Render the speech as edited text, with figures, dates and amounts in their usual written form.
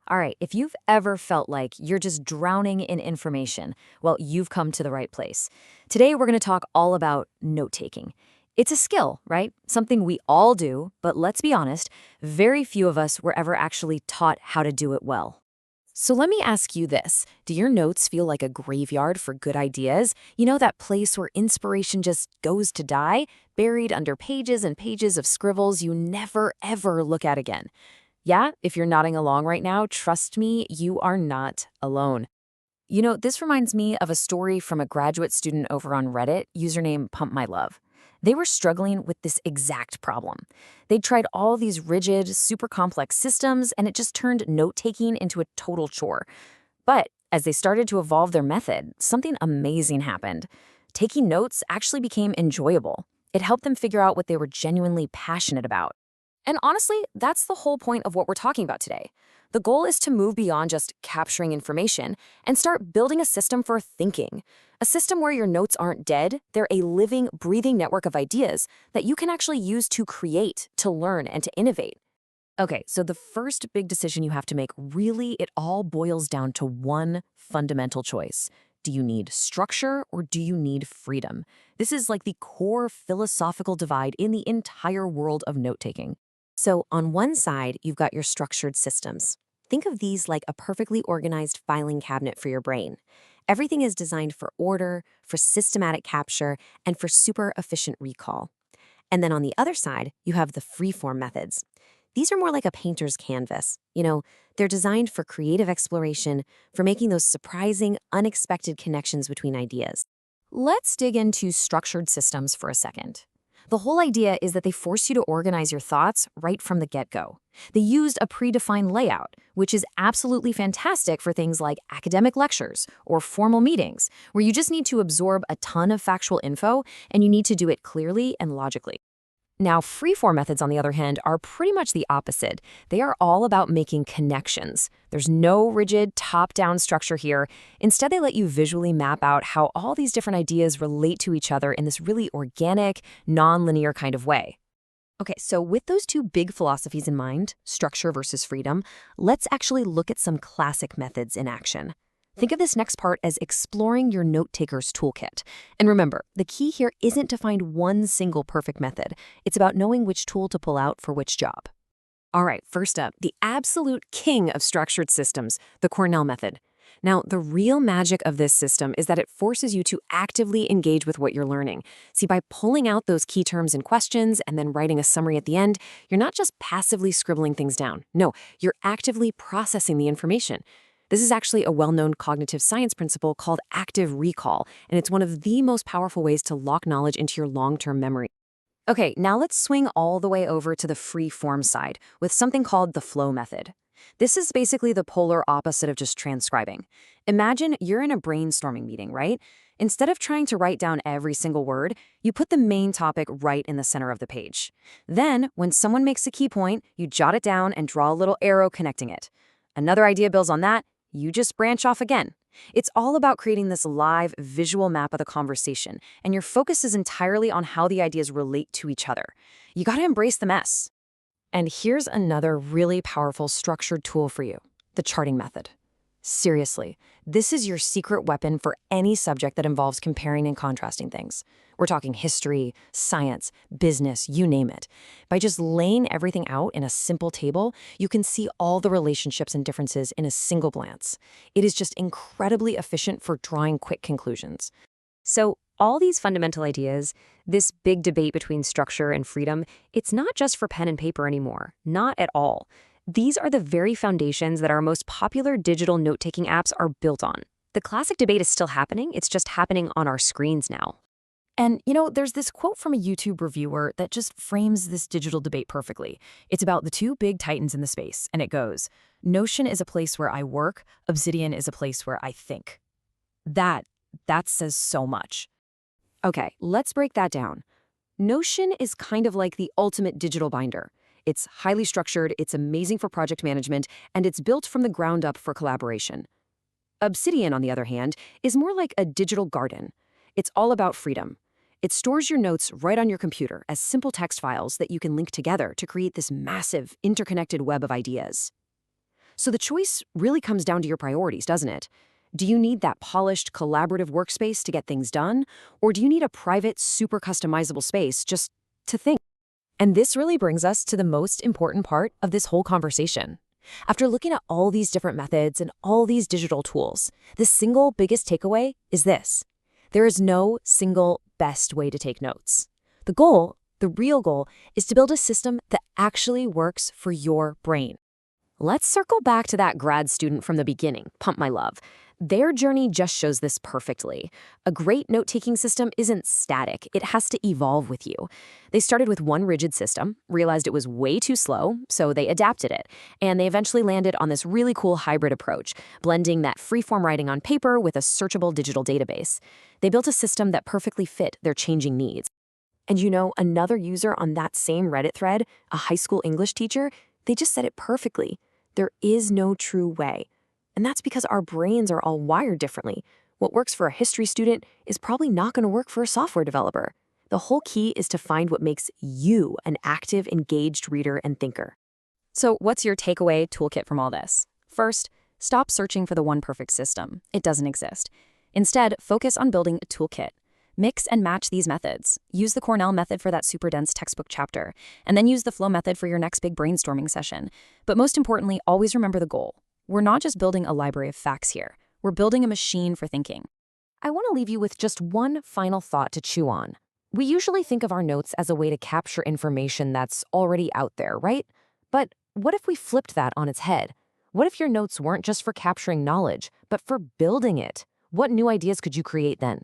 All right, if you've ever felt like you're just drowning in information, well, you've come to the right place. Today, we're going to talk all about note taking. It's a skill, right? Something we all do, but let's be honest, very few of us were ever actually taught how to do it well. So let me ask you this. Do your notes feel like a graveyard for good ideas? You know, that place where inspiration just goes to die, buried under pages and pages of scribbles you never, ever look at again? Yeah, if you're nodding along right now, trust me, you are not alone. You know, this reminds me of a story from a graduate student over on Reddit, username Pump My Love. They were struggling with this exact problem. They'd tried all these rigid, super complex systems, and it just turned note-taking into a total chore. But as they started to evolve their method, something amazing happened. Taking notes actually became enjoyable. It helped them figure out what they were genuinely passionate about. And honestly, that's the whole point of what we're talking about today. The goal is to move beyond just capturing information and start building a system for thinking. A system where your notes aren't dead, they're a living, breathing network of ideas that you can actually use to create, to learn, and to innovate. Okay, so the first big decision you have to make, really, it all boils down to one fundamental choice. Do you need structure or do you need freedom? This is like the core philosophical divide in the entire world of note-taking. So on one side, you've got your structured systems. Think of these like a perfectly organized filing cabinet for your brain. Everything is designed for order, for systematic capture, and for super efficient recall. And then on the other side, you have the freeform methods. These are more like a painter's canvas. You know, they're designed for creative exploration, for making those surprising, unexpected connections between ideas. Let's dig into structured systems for a second. The whole idea is that they force you to organize your thoughts right from the get-go. They used a predefined layout, which is absolutely fantastic for things like academic lectures or formal meetings, where you just need to absorb a ton of factual info and you need to do it clearly and logically. Now, freeform methods, on the other hand, are pretty much the opposite. They are all about making connections. There's no rigid top-down structure here. Instead, they let you visually map out how all these different ideas relate to each other in this really organic, non-linear kind of way. Okay, so with those two big philosophies in mind, structure versus freedom, let's actually look at some classic methods in action. Think of this next part as exploring your note-taker's toolkit. And remember, the key here isn't to find one single perfect method. It's about knowing which tool to pull out for which job. All right, first up, the absolute king of structured systems, the Cornell method. Now, the real magic of this system is that it forces you to actively engage with what you're learning. See, by pulling out those key terms and questions and then writing a summary at the end, you're not just passively scribbling things down. No, you're actively processing the information. This is actually a well-known cognitive science principle called active recall, and it's one of the most powerful ways to lock knowledge into your long-term memory. Okay, now let's swing all the way over to the free form side with something called the flow method. This is basically the polar opposite of just transcribing. Imagine you're in a brainstorming meeting, right? Instead of trying to write down every single word, you put the main topic right in the center of the page. Then, when someone makes a key point, you jot it down and draw a little arrow connecting it. Another idea builds on that. You just branch off again. It's all about creating this live visual map of the conversation, and your focus is entirely on how the ideas relate to each other. You gotta embrace the mess. And here's another really powerful structured tool for you, the charting method. Seriously, this is your secret weapon for any subject that involves comparing and contrasting things. We're talking history, science, business, you name it. By just laying everything out in a simple table, you can see all the relationships and differences in a single glance. It is just incredibly efficient for drawing quick conclusions. So, all these fundamental ideas, this big debate between structure and freedom, it's not just for pen and paper anymore. Not at all. These are the very foundations that our most popular digital note-taking apps are built on. The classic debate is still happening, it's just happening on our screens now. And, you know, there's this quote from a YouTube reviewer that just frames this digital debate perfectly. It's about the two big titans in the space, and it goes, "Notion is a place where I work, Obsidian is a place where I think." That says so much. Okay, let's break that down. Notion is kind of like the ultimate digital binder. It's highly structured, it's amazing for project management, and it's built from the ground up for collaboration. Obsidian, on the other hand, is more like a digital garden. It's all about freedom. It stores your notes right on your computer as simple text files that you can link together to create this massive, interconnected web of ideas. So the choice really comes down to your priorities, doesn't it? Do you need that polished, collaborative workspace to get things done? Or do you need a private, super customizable space just to think? And this really brings us to the most important part of this whole conversation. After looking at all these different methods and all these digital tools, the single biggest takeaway is this: there is no single best way to take notes. The goal, the real goal, is to build a system that actually works for your brain. Let's circle back to that grad student from the beginning, Pump My Love. Their journey just shows this perfectly. A great note-taking system isn't static. It has to evolve with you. They started with one rigid system, realized it was way too slow, so they adapted it. And they eventually landed on this really cool hybrid approach, blending that free-form writing on paper with a searchable digital database. They built a system that perfectly fit their changing needs. And another user on that same Reddit thread, a high school English teacher, they just said it perfectly. There is no true way. And that's because our brains are all wired differently. What works for a history student is probably not going to work for a software developer. The whole key is to find what makes you an active, engaged reader and thinker. So what's your takeaway toolkit from all this? First, stop searching for the one perfect system. It doesn't exist. Instead, focus on building a toolkit. Mix and match these methods. Use the Cornell method for that super dense textbook chapter, and then use the flow method for your next big brainstorming session. But most importantly, always remember the goal. We're not just building a library of facts here. We're building a machine for thinking. I want to leave you with just one final thought to chew on. We usually think of our notes as a way to capture information that's already out there, right? But what if we flipped that on its head? What if your notes weren't just for capturing knowledge, but for building it? What new ideas could you create then?